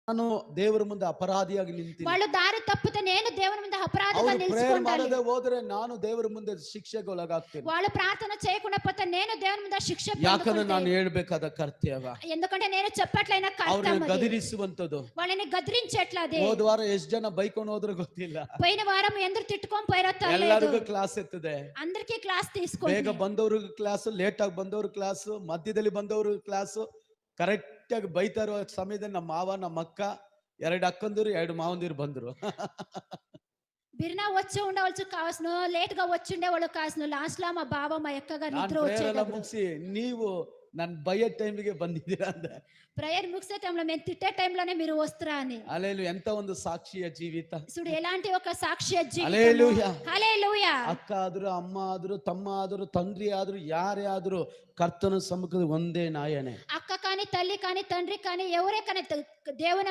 ನಾನು ದೇವರ ಮುಂದೆ ಅಪರಾಧಿಯಾಗಿ ನಿಂತೀನಿ. వాళ్ళు దారి తప్పితే నేను దేవుని ముందు అపరాధిగా ಅವರು ಪ್ರೇಯರ್ నిలుచుకుంటాను. ಮಾಡದೆ ಹೋದ್ರೆ ನಾನು ದೇವರ ಮುಂದೆ ಶಿಕ್ಷೆಗೆ ಒಳಗಾಗ್ತೀನಿ. వాళ్ళు ప్రార్థన చేయకుండా పోతే నేను దేవుని ముందు శిక్ష ಯಾಕಂದ್ರೆ పొందుకుంటే. ನಾನು ಹೇಳ್ಬೇಕಾದ ಕರ್ತವ್ಯ ఎందుకంటే నేను చెప్పట్లైన ಅವ್ರನ್ನ కర్తవ్యం అది. ಗದರಿಸುವಂತದ್ದು. వాళ్ళని గద్రించట్లది. ಹೋದ ವಾರ ಎಷ್ಟು ಜನ ಬೈಕೊಂಡು ಹೋದ್ರು ಗೊತ್ತಿಲ್ಲ. పోయిన వారం ఎందరు తిట్టుకొని పోయారో తెలియదు. ಎಲ್ಲರಿಗೂ ಕ್ಲಾಸ್ ಇರ್ತದೆ. అందరికీ ಕ್ಲಾಸ್ తీసుకొని ಬೇಗ ಬಂದವ್ರಿಗೆ ಕ್ಲಾಸ್, ಲೇಟ್ ಆಗಿ ಬಂದವ್ರ ಕ್ಲಾಸ್, ಮಧ್ಯದಲ್ಲಿ ಬಂದವ್ರ ಕ್ಲಾಸ್. ಕರೆಕ್ಟ್ ಆಗಿ ಬೈತಾರೋ ಸಮಯದಲ್ಲಿ ನಮ್ಮ ಮಾವ ನಮ್ಮ ಅಕ್ಕ 2 ಅಕ್ಕಂದಿರು 2 ಮಾವಂದಿರು ಬಂದ್ರು. బిర్నా వచ్చి ఉండవచ్చు కావాల్సిన, లేట్ గా వచ్చి ఉండేవాళ్ళు కావాల్సిన. లాస్ట్ లో మా బావ మా అక్కగా నిద్ర వచ్చేది. ಮುಗಿಸಿ ನೀವು ನನ್ ಬೈಯ ಟೈಮಿಗೆ ಬಂದಿದ್ದೀರಾ ಅಂದೆ. ప్రేయర్ ముగిసే టైంలో మేము తిట్టే టైంలోనే మీరు వస్తారా అని. హల్లెలూయా. ಎಂತ ಒಂದು ಸಾಕ್ಷಿಯ ಜೀವಿತ. చూడు ఎలాంటి ఒక సాక్ష్య జీవితం. హల్లెలూయా. హల్లెలూయా. ಅಕ್ಕ ಆದ್ರು, ಅಮ್ಮ ಆದ್ರು, ತಮ್ಮ ಆದ್ರು, ತಂದ್ರಿ ಆದ್ರು, ಯಾರೇ ಆದ್ರು ಕರ್ತನ ಸಮ್ಮುಖದ ಒಂದೇ ನಾಯನೇ. అక్క కానీ, తల్లి కానీ, తండ్రి కానీ, ఎవరే కానీ దేవుని